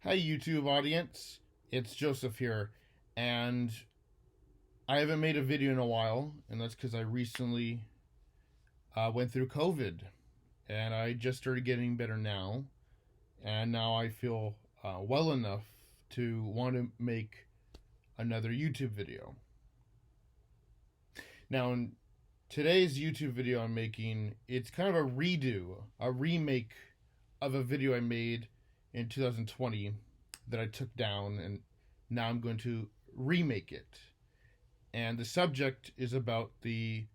Hi, YouTube audience. It's Joseph here, and I haven't made a video in a while, and that's because I recently went through COVID, and I just started getting better now, and now I feel well enough to want to make another YouTube video. Now, in today's YouTube video I'm making, it's kind of a redo, a remake of a video I made in 2020 that I took down, and now I'm going to remake it. And the subject is about the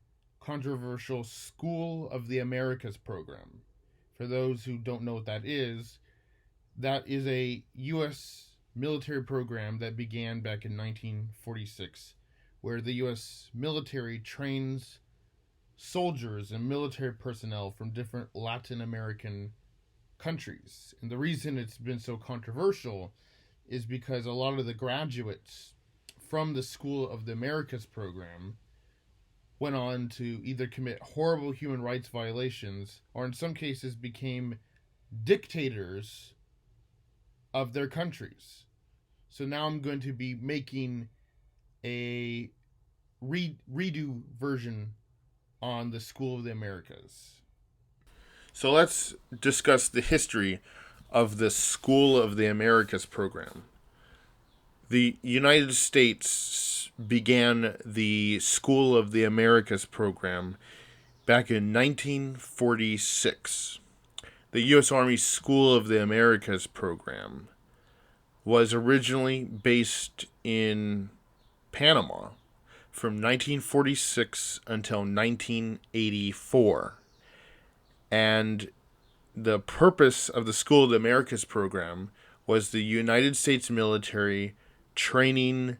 controversial School of the Americas program. For those who don't know what that is a U.S. military program that began back in 1946, where the U.S. military trains soldiers and military personnel from different Latin American countries. And the reason it's been so controversial is because a lot of the graduates from the School of the Americas program went on to either commit horrible human rights violations or in some cases became dictators of their countries. So now I'm going to be making a redo version on the School of the Americas. So let's discuss the history of the School of the Americas program. The United States began the School of the Americas program back in 1946. The U.S. Army School of the Americas program was originally based in Panama from 1946 until 1984. And the purpose of the School of the Americas program was the United States military training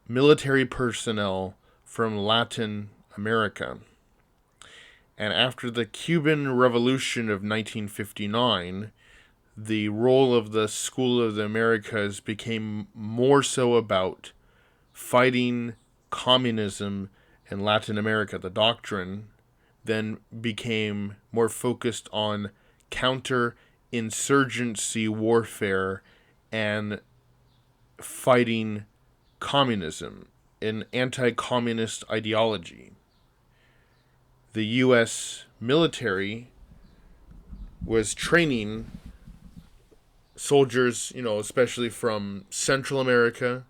military personnel from Latin America. And after the Cuban Revolution of 1959, the role of the School of the Americas became more so about fighting communism in Latin America. The doctrine then became more focused on counter-insurgency warfare and fighting communism, an anti-communist ideology. The U.S. military was training soldiers, especially from Central America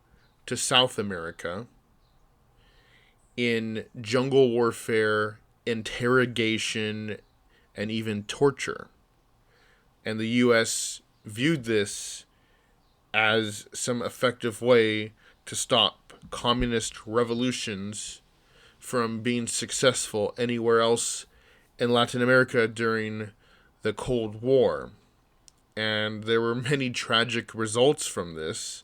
to South America, in jungle warfare, interrogation, and even torture. And the U.S. viewed this as some effective way to stop communist revolutions from being successful anywhere else in Latin America during the Cold War. And there were many tragic results from this,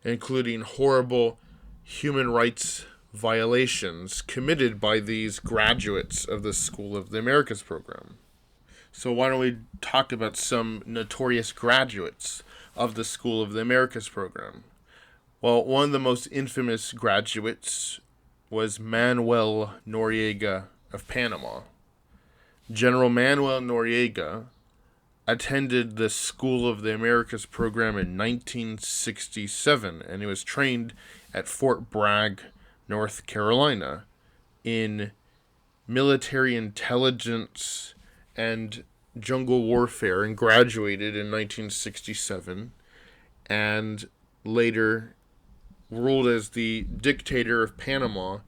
including horrible human rights violations committed by these graduates of the School of the Americas program. So why don't we talk about some notorious graduates of the School of the Americas program? Well, one of the most infamous graduates was Manuel Noriega of Panama. General Manuel Noriega attended the School of the Americas program in 1967, and he was trained at Fort Bragg, North Carolina, in military intelligence and jungle warfare, and graduated in 1967, and later ruled as the dictator of Panama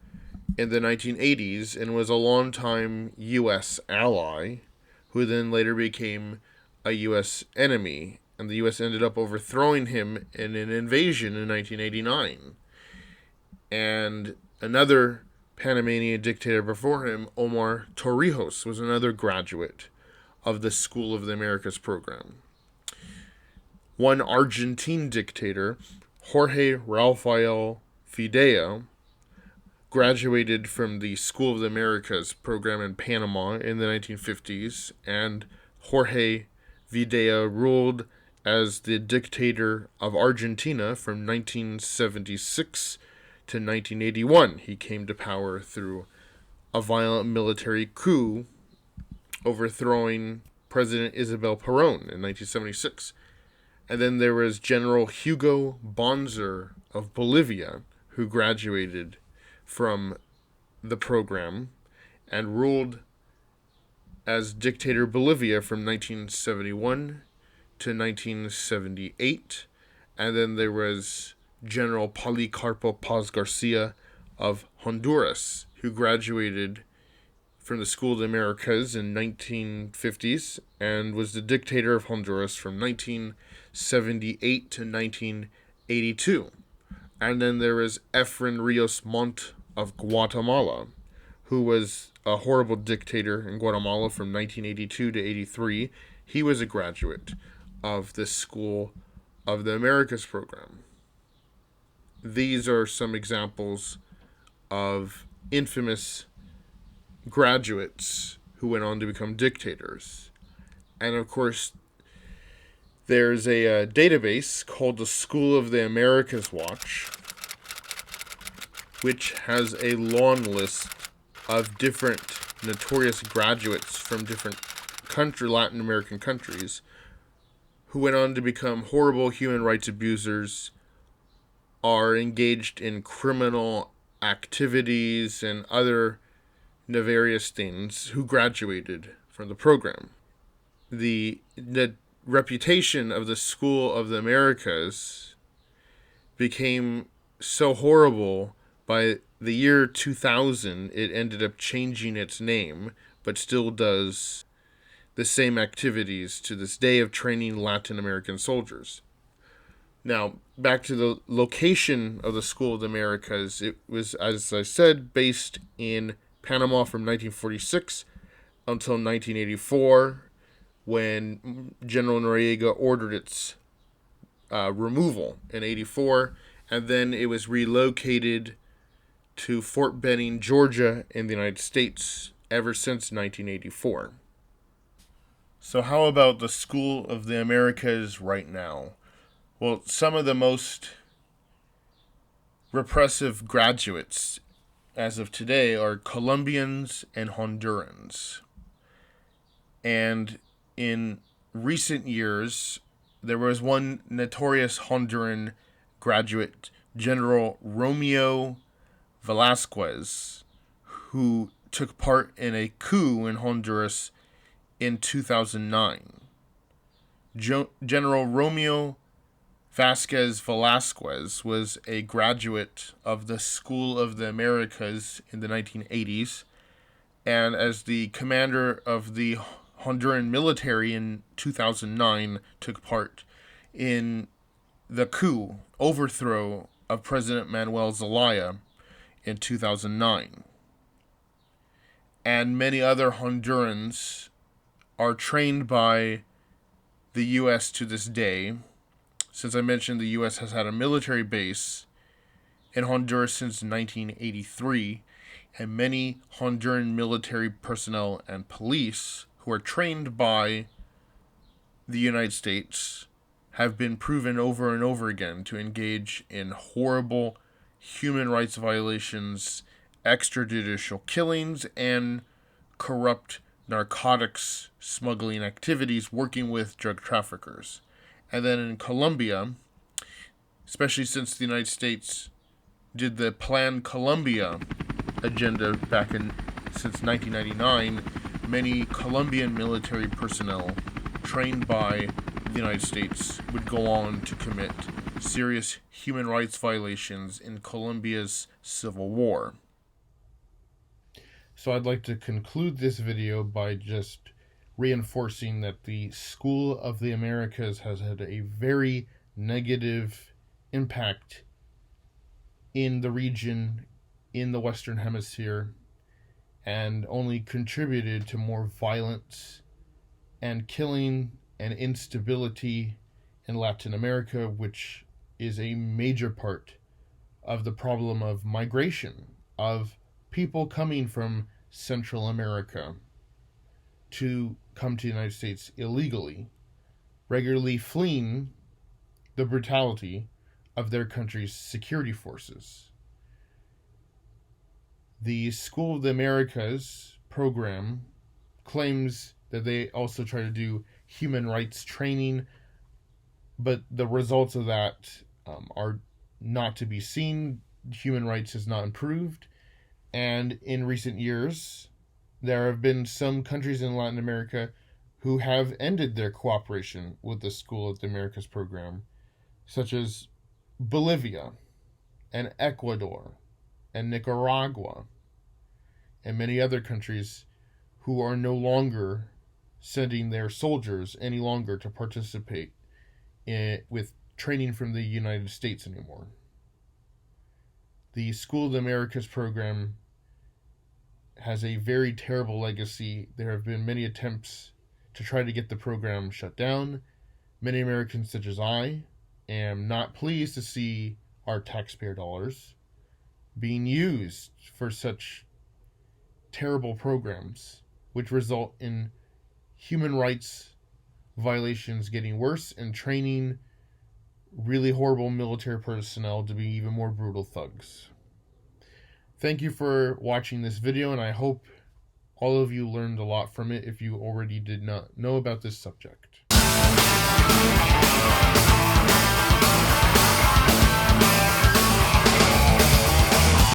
in the 1980s, and was a longtime U.S. ally, who then later became a U.S. enemy, and the U.S. ended up overthrowing him in an invasion in 1989. And another Panamanian dictator before him, Omar Torrijos, was another graduate of the School of the Americas program. One Argentine dictator, Jorge Rafael Videla, graduated from the School of the Americas program in Panama in the 1950s, and Jorge Videla ruled as the dictator of Argentina from 1976 to 1981. He came to power through a violent military coup, overthrowing President Isabel Perón in 1976. And then there was General Hugo Bonzer of Bolivia, who graduated from the program and ruled as dictator Bolivia from 1971 to 1978. And then there was General Policarpo Paz Garcia of Honduras, who graduated from the School of the Americas in 1950s and was the dictator of Honduras from 1978 to 1982. And then there is Efren Rios Montt of Guatemala, who was a horrible dictator in Guatemala from 1982 to 83. He was a graduate of the School of the Americas program. These are some examples of infamous graduates who went on to become dictators. And of course, there's a database called the School of the Americas Watch, which has a long list of different notorious graduates from different Latin American countries who went on to become horrible human rights abusers, are engaged in criminal activities and other nefarious things, who graduated from the program. The reputation of the School of the Americas became so horrible by the year 2000, it ended up changing its name, but still does the same activities to this day of training Latin American soldiers. Now, back to the location of the School of the Americas. It was, as I said, based in Panama from 1946 until 1984, when General Noriega ordered its removal in 84, and then it was relocated to Fort Benning, Georgia, in the United States ever since 1984. So how about the School of the Americas right now? Well, some of the most repressive graduates as of today are Colombians and Hondurans. And in recent years, there was one notorious Honduran graduate, General Romeo Velasquez, who took part in a coup in Honduras in 2009. General Romeo Vasquez Velasquez was a graduate of the School of the Americas in the 1980s, and as the commander of the Honduran military in 2009, took part in the coup, overthrow of President Manuel Zelaya in 2009. And many other Hondurans are trained by the U.S. to this day. Since I mentioned the U.S. has had a military base in Honduras since 1983, and many Honduran military personnel and police who are trained by the United States have been proven over and over again to engage in horrible human rights violations, extrajudicial killings, and corrupt narcotics smuggling activities, working with drug traffickers. And then in Colombia, especially since the United States did the Plan Colombia agenda back in since 1999, many Colombian military personnel trained by the United States would go on to commit serious human rights violations in Colombia's civil war. So I'd like to conclude this video by just reinforcing that the School of the Americas has had a very negative impact in the region, in the Western Hemisphere, and only contributed to more violence and killing and instability in Latin America, which is a major part of the problem of migration, of people coming from Central America to come to the United States illegally, regularly fleeing the brutality of their country's security forces. The School of the Americas program claims that they also try to do human rights training but the results of that are not to be seen. Human rights has not improved, and in recent years, there have been some countries in Latin America who have ended their cooperation with the School of the Americas program, such as Bolivia and Ecuador and Nicaragua and many other countries who are no longer sending their soldiers any longer to participate with training from the United States anymore. The School of the Americas program has a very terrible legacy. There have been many attempts to try to get the program shut down. Many Americans, such as I, am not pleased to see our taxpayer dollars being used for such terrible programs, which result in human rights violations getting worse and training really horrible military personnel to be even more brutal thugs. Thank you for watching this video, and I hope all of you learned a lot from it if you already did not know about this subject.